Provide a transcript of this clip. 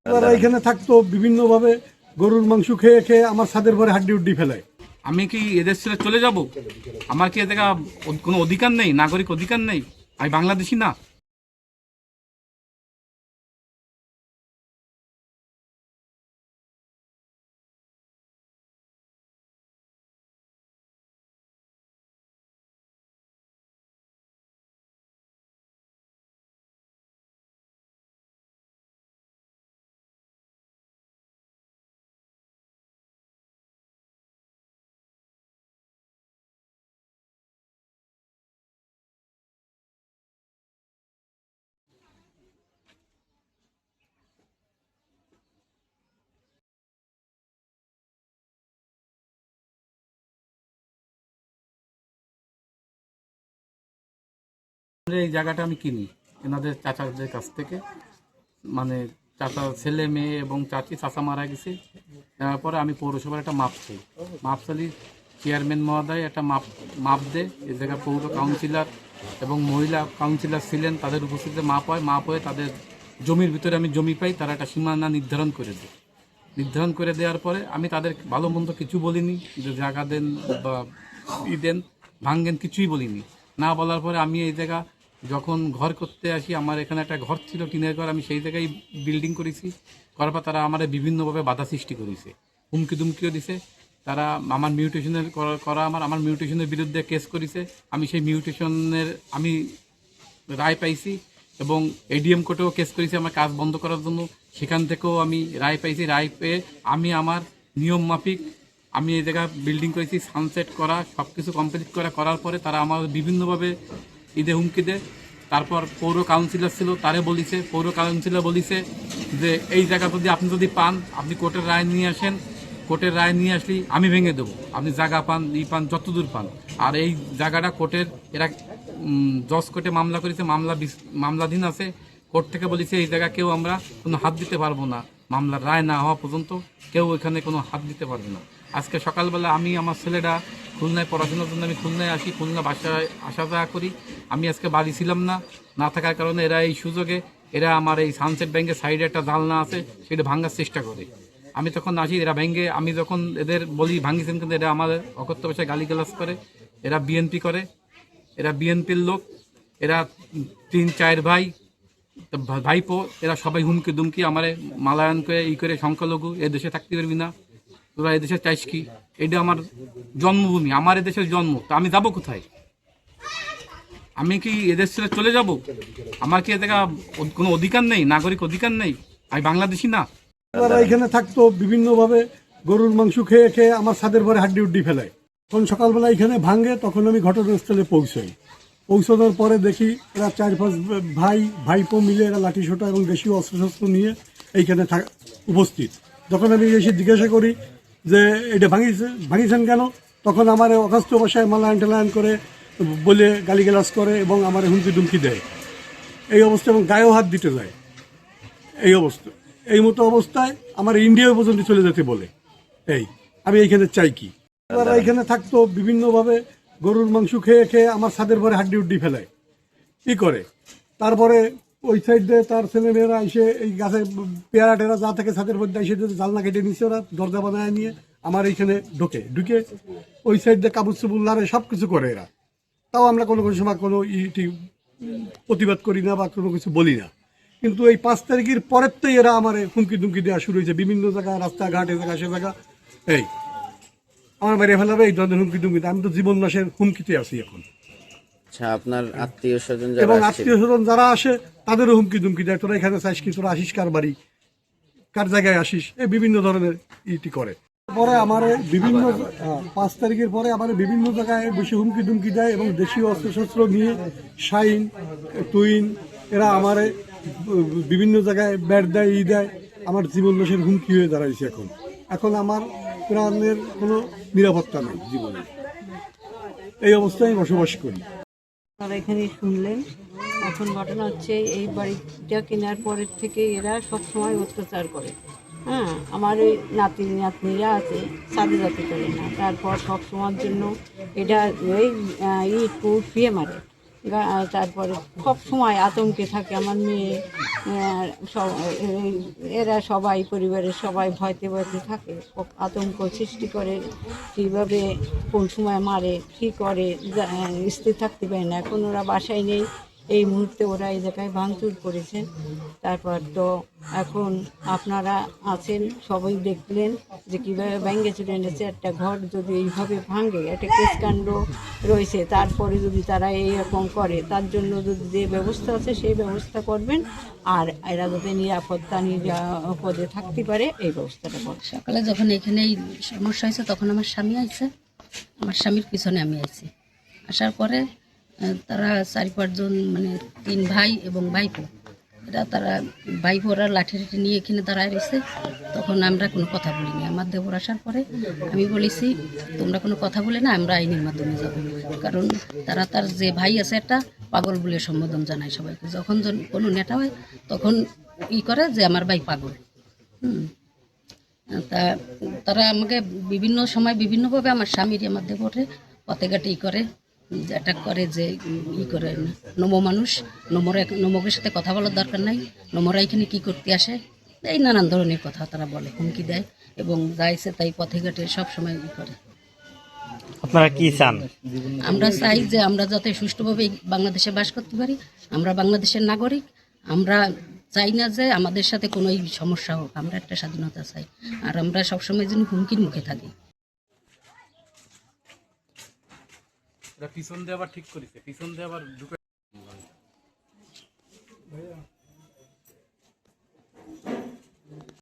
তারা এখানে থাকতো বিভিন্নভাবে গরুর মাংস খেয়ে খেয়ে আমার ছাদের পরে হাড্ডি উড্ডি ফেলায়। আমি কি এদেশ ছেড়ে চলে যাব? আমার কি এ জায়গা কোনো অধিকার নেই, নাগরিক অধিকার নেই? আমি বাংলাদেশি না? এই জায়গাটা আমি কিনি এনাদের চাচাদের কাছ থেকে, মানে চাচা ছেলে মেয়ে এবং চাচি, চাচা মারা গেছে। তারপরে আমি পৌরসভার একটা মাপ চাই, মাপ চালি চেয়ারম্যান মহোদয় একটা মাপ দেয়। এই জায়গায় পৌর কাউন্সিলর এবং মহিলা কাউন্সিলর ছিলেন, তাদের উপস্থিতিতে মাপ হয়ে তাদের জমির ভিতরে আমি জমি পাই। তারা একটা সীমানা নির্ধারণ করে দেয়। নির্ধারণ করে দেওয়ার পরে আমি তাদের ভালো মন্দ কিছু বলিনি, যে জায়গা দেন বা দেন ভাঙ্গেন, কিছুই বলিনি। না বলার পরে আমি এই জায়গা যখন ঘর করতে আসি, আমার এখানে একটা ঘর ছিল, টিনের ঘর, আমি সেই জায়গায় বিল্ডিং করেছি। করার পর তারা আমার বিভিন্নভাবে বাধা সৃষ্টি করেছে, হুমকি দুমকিও দিছে। তারা আমার মিউটেশনের করা আমার মিউটেশনের বিরুদ্ধে কেস করেছে। আমি সেই মিউটেশনের আমি রায় পাইছি এবং এডিএম কোর্টেও কেস করেছি আমার কাজ বন্ধ করার জন্য। সেখান থেকেও আমি রায় পাইছি। রায় পেয়ে আমি আমার নিয়ম মাফিক আমি এই জায়গা বিল্ডিং করেছি, সানসেট করা সব কিছু কমপ্লিট করার পরে তারা আমার বিভিন্নভাবে ঈদে হুমকি দেয়। তারপর পৌর কাউন্সিলর ছিল, পৌর কাউন্সিলর বলিছে যে এই জায়গা আপনি যদি পান, আপনি কোর্টের রায় নিয়ে আসেন, কোর্টের রায় নিয়ে আসলেই আমি ভেঙে দেবো। আপনি জায়গা পান, পান, যতদূর পান। আর এই জায়গাটা কোর্টের, এরা জজ কোর্টে মামলা করেছে, মামলাধীন আছে। কোর্ট থেকে বলেছে এই জায়গা কেউ আমরা কোনো হাত দিতে পারবো না, মামলার রায় না হওয়া পর্যন্ত কেউ এখানে কোনো হাত দিতে পারবে না। আজকে সকালবেলা আমি আমার ছেলেটা খুলনায় পড়াশোনার জন্য আমি খুলনায় আসি, খুলনা বাসায় আসা যাওয়া করি। আমি আজকে বাড়ি ছিলাম না থাকার কারণে এরা এই সুযোগে এরা আমার এই সানসেট ব্যাংকের সাইডে একটা জানলা আছে, সেটা ভাঙার চেষ্টা করে। আমি তখন আসি, এরা ভেঙে, আমি যখন এদের বলি ভাঙিয়েছেন, কিন্তু এরা আমার অকথ্য ভাষায় গালিগালাজ করে। এরা বিএনপি করে, এরা বিএনপির লোক, এরা 3-4 ভাই ভাইপো, এরা সবাই হুমকি দুমকি আমারে মালায়ন করে করে সংখ্যালঘু এদেশে থাকতে পারবি না, তোরা এদেশে চাইস কি? এটা আমার জন্মভূমি, আমার এদেশের জন্ম, তা আমি যাব কোথায়? আমি কি এদেশ ছেড়ে চলে যাব? আমার কি এ জায়গা কোনো অধিকার নেই, নাগরিক অধিকার নেই? আমি বাংলাদেশি না? তারা এখানে থাকতো বিভিন্নভাবে গরুর মাংস খেয়ে খেয়ে আমার ছাদের পরে হাড্ডি উড্ডি ফেলায়। তখন সকালবেলা এখানে ভাঙে, তখন আমি ঘটনাস্থলে পৌঁছানোর পরে দেখি এরা 4-5 ভাইপো মিলে এরা লাঠি সোটা এবং দেশীয় অস্ত্রশস্ত্র নিয়ে এইখানে উপস্থিত। যখন আমি এসে জিজ্ঞাসা করি যে এটা ভাঙিয়েছেন কেন, তখন আমার অকাস্ত ভাষায় মালায়ন টালায়ন করে বলে গালিগালাজ করে এবং আমার হুমকি দুমকি দেয়। এই অবস্থা, এবং গায়েও হাত দিতে যায়। এই মতো অবস্থায় আমার ইন্ডিয়া পর্যন্ত চলে যেতে বলে। আমি এইখানে চাই কি? তারা এখানে থাকতো বিভিন্নভাবে গরুর মাংস খেয়ে খেয়ে আমার ছাদের পরে হাড্ডি উড্ডি ফেলায় কি করে। তারপরে ওই সাইড দিয়ে তার ছেলেমেয়েরা এসে এই গাছে পেয়ারা টেরা যা থেকে ছাদের মধ্যে এসে জালনা কেটে নিচ্ছে, ওরা দরজা বানায় নিয়ে আমার এইখানে ঢুকে ওই সাইড দিয়ে কাবুল চুবুল লারে সব কিছু করে এরা। তাও আমরা কোনো সময় কোনো প্রতিবাদ করি না বা কোনো কিছু বলি না। কিন্তু এই 5 তারিখের পরের তো এরা আমার হুমকি দুমকি দেওয়া শুরু হয়েছে, বিভিন্ন জায়গায় রাস্তাঘাট এ জায়গা সে জায়গা আমার মেরে ফেলাবে এই ধরনের হুমকি দুমকি। আমি তো জীবন নাশের হুমকিতে আছি এখন। আচ্ছা, আপনার আত্মীয় স্বজন এবং আত্মীয় স্বজন যারা আসে তাদেরও হুমকি দুমকি দেয়, তোরা এখানে চাইস কি, তোরা আসিস কার বাড়ি, কার জায়গায় আসিস, এই বিভিন্ন ধরনের করে। পরে আমার বিভিন্ন 5 তারিখের পরে আমার বিভিন্ন জায়গায় বেশি হুমকি দুমকি দেয় এবং দেশীয় অস্ত্রশস্ত্র নিয়ে শাইন টুইন এরা আমার বিভিন্ন জায়গায় ব্যাট দেয়, দেয়। আমার জীবন নাশের হুমকি হয়ে দাঁড়াইছে এখন আমার প্রাণের কোনো নিরাপত্তা নেই জীবনে। এই অবস্থায় বসবাস করি। আপনারা এখানে শুনলেন। এখন ঘটনা হচ্ছে, এই বাড়িটা কেনার পরের থেকে এরা সবসময় অত্যাচার করে। আমার ওই নাতনিরা আছে, সাথে করে না। তারপর সব সময়ের জন্য এটা ওই ইট ফিয়ে মারে। তারপরে সব সময় আতঙ্কে থাকে আমার মেয়ে, সব এরা সবাই পরিবারের সবাই ভয়তে ভয়তে থাকে, আতঙ্ক সৃষ্টি করে, কীভাবে কোন সময় মারে কী করে স্থির থাকতে পারে না। এখন ওরা বাসায় নেই, এই মুহূর্তে ওরা এই জায়গায় ভাঙচুর করেছে। তারপর তো এখন আপনারা আছেন, সবাই দেখলেন যে কীভাবে ভেঙে চুরে এনেছে। একটা ঘর যদি এইভাবে ভাঙে, একটা কেসকাণ্ড রয়েছে, তারপরে যদি তারা এইরকম করে, তার জন্য যদি যে ব্যবস্থা আছে সেই ব্যবস্থা করবেন, আর এরা যাতে নিরাপদে থাকতে পারে এই ব্যবস্থাটা করবেন। সকালে যখন এখানে এই সমস্যা হয়েছে তখন আমার স্বামী আইছে, আমার স্বামীর পিছনে আমি আইছি। আসার পরে তারা 4-5 জন মানে 3 ভাই এবং ভাইপো, তারা ভাইপোরা লাঠি টাঠি নিয়ে এখানে দাঁড়ায় রয়েছে। তখন আমরা কোনো কথা বলিনি। আমার দেবর আসার পরে আমি বলেছি তোমরা কোনো কথা বলে না, আমরা আইনের মাধ্যমে যাব। কারণ তার যে ভাই আছে একটা পাগল বলে সম্বোধন জানায় সবাইকে। যখন কোনো নেতা হয় তখন করে যে আমার ভাই পাগল। তারা আমাকে বিভিন্ন সময় বিভিন্নভাবে আমার স্বামীর আমার দেবরে পথেঘাটে করে, অ্যাটাক করে, যে করে নমো মানুষ, নমকের সাথে কথা বলার দরকার নাই, নমরা এখানে কী করতে আসে, এই নানান ধরনের কথা তারা বলে, হুমকি দেয় এবং যাইছে তাই পথেঘাটে সব সময় করে। আপনারা কি চান? আমরা চাই যে আমরা যাতে সুষ্ঠুভাবে বাংলাদেশে বাস করতে পারি। আমরা বাংলাদেশের নাগরিক, আমরা চাই না যে আমাদের সাথে কোনো সমস্যা হোক। আমরা একটা স্বাধীনতা চাই, আর আমরা সবসময় যেন হুমকির মুখে থাকি। পিছন দিয়ে আবার ঠিক করেছে, পিছন দিয়ে আবার ঢুকে